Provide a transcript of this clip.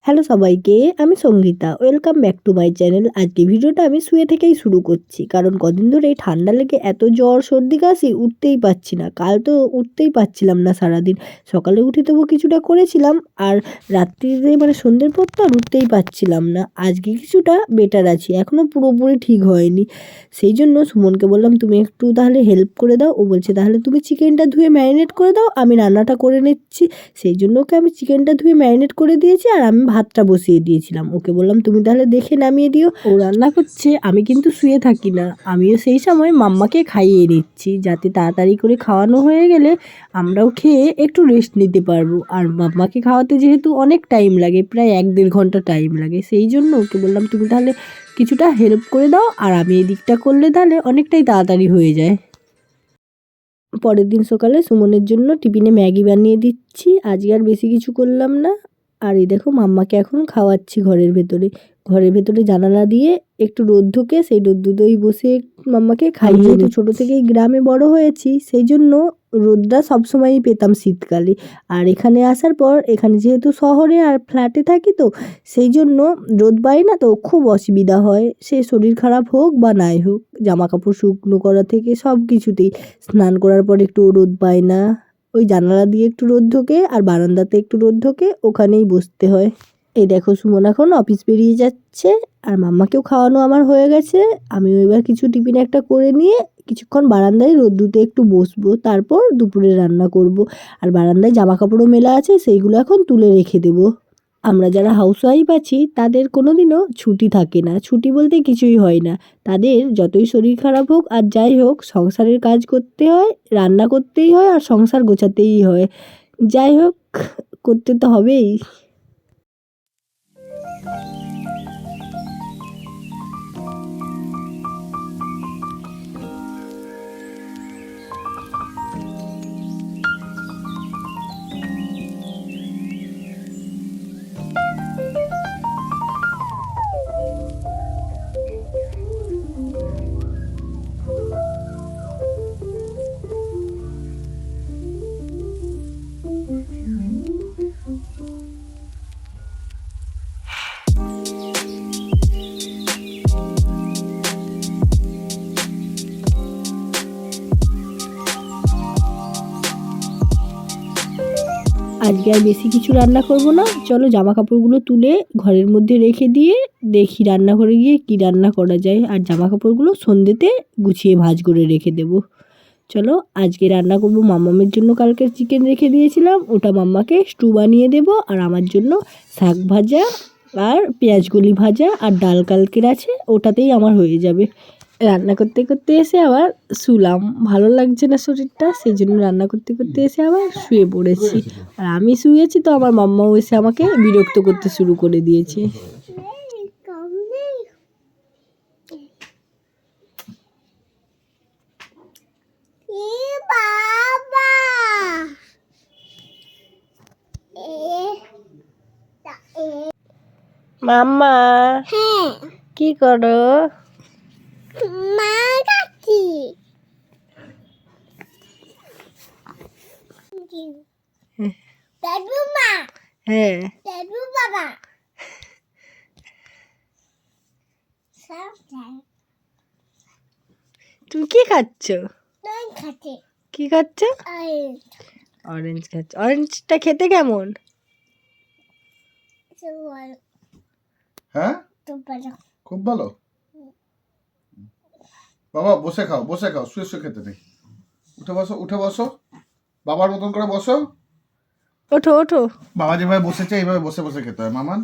Hello সবাইকে, আমি Sangeeta. Welcome back to my channel. আজকে ভিডিওটা আমি শুয়ে থেকেই শুরু করছি, কারণ কদিন ধরেই ঠান্ডা লেগে এত জ্বর সর্দি কাশি, উঠতেই পারছি না। কাল তো উঠতেই পারছিলাম না সারাদিন। সকালে উঠে তবু কিছুটা করেছিলাম, আর রাত্রিতে মানে সন্ধ্যের পর তো আর উঠতেই পারছিলাম না। আজকে কিছুটা বেটার আছি, এখনও পুরোপুরি ঠিক হয়নি। সেই জন্য সুমনকে বললাম তুমি একটু তাহলে হেল্প করে দাও। ও বলছে তাহলে তুমি চিকেনটা ধুয়ে ম্যারিনেট করে দাও, আমি রান্নাটা করে নিচ্ছি। সেই জন্য ওকে আমি চিকেনটা ধুয়ে ম্যারিনেট করে দিয়েছি, আর আমি ভাতটা বসিয়ে দিয়েছিলাম। ওকে বললাম তুমি তাহলে দেখে নামিয়ে দিও। ও রান্না করছে, আমি কিন্তু শুয়ে থাকি না। আমিও সেই সময় মাম্মাকে খাইয়ে নিচ্ছি, যাতে তাড়াতাড়ি করে খাওয়ানো হয়ে গেলে আমরাও খেয়ে একটু রেস্ট নিতে পারবো। আর মাম্মাকে খাওয়াতে যেহেতু অনেক টাইম লাগে, প্রায় 1-1.5 ঘন্টা টাইম লাগে, সেই জন্য ওকে বললাম তুমি তাহলে কিছুটা হেল্প করে দাও, আর আমি এই দিকটা করলে তাহলে অনেকটাই তাড়াতাড়ি হয়ে যায়। পরের দিন সকালে সুমনের জন্য টিফিনে ম্যাগি বানিয়ে দিচ্ছি। আজকে আর বেশি কিছু করলাম না। আর এই দেখো মাম্মাকে এখন খাওয়াচ্ছি ঘরের ভেতরে জানালা দিয়ে একটু রোদ ঢোকে, সেই রোদ্দুরেই বসে মাম্মাকে খাইয়ে। যেহেতু ছোটো থেকেই গ্রামে বড় হয়েছি, সেই জন্য রোদটা সবসময়ই পেতাম শীতকালে। আর এখানে আসার পর এখানে যেহেতু শহরে আর ফ্ল্যাটে থাকি, তো সেই জন্য রোদ পাই না, তো খুব অসুবিধা হয়। সে শরীর খারাপ হোক বা নাই হোক, জামা কাপড় শুকনো করা থেকে সব কিছুতেই। স্নান করার পর একটু রোদ পায় না, ওই জানালা দিয়ে একটু রোদ ঢোকে আর বারান্দাতে একটু রোদ ঢোকে, ওখানেই বসতে হয়। এই দেখো সুমন এখন অফিস বেরিয়ে যাচ্ছে, আর মাম্মাকেও খাওয়ানো আমার হয়ে গেছে। আমিও এবার কিছু টিফিন একটা করে নিয়ে কিছুক্ষণ বারান্দায় রোদ্দুতে একটু বসবো, তারপর দুপুরে রান্না করব। আর বারান্দায় জামা কাপড়ও মেলা আছে, সেইগুলো এখন তুলে রেখে দেবো। আমরা যারা হাউসওয়াইফ আছি তাদের কোনো দিনও ছুটি থাকে না, ছুটি বলতে কিছুই হয় না। তাদের যতই শরীর খারাপ হোক আর যাই হোক, সংসারের কাজ করতে হয়, রান্না করতেই হয়, আর সংসার গোছাতেই হয়। যাই হোক, করতে তো হবেই। আজকে আর বেশি কিছু রান্না করব না, চলো জামা কাপড়গুলো তুলে ঘরের মধ্যে রেখে দিয়ে দেখি রান্নাঘরে গিয়ে কি রান্না করা যায়। আর জামা কাপড়গুলো সন্ধ্যেতে গুছিয়ে ভাঁজ করে রেখে দেব। চলো আজকে রান্না করব মাম্মামের জন্য কালকের চিকেন রেখে দিয়েছিলাম, ওটা মাম্মাকে স্টু বানিয়ে দেব। আর আমার জন্য শাক ভাজা আর পেঁয়াজকলি ভাজা আর ডাল কালকের আছে, ওটাতেই আমার হয়ে যাবে। রান্না করতে করতে এসে আবার শুলাম, ভালো লাগছে না শরীরটা, সেই জন্য রান্না করতে করতে এসে আবার শুয়ে পড়েছি। আর আমি শুয়েছি তো আমার মাম্মাও এসে আমাকে বিরক্ত করতে শুরু করে দিয়েছে। মাম্মা কি করো? হ্যাঁ, তুমি কি খাচ্ছ? কি খাচ্ছ? অরেঞ্জ খাচ্ছ। অরেঞ্জটা খেতে কেমন? হ্যাঁ, খুব ভালো। বাবা বসে খাও, বসে খাও, শুয়ে শুয়ে খেতে নেই। উঠে বসো, বাবার মতন করে বসো। ওঠো ওঠো। বাবা যেভাবে বসেছে এইভাবে বসে বসে খেতে হয় মামান।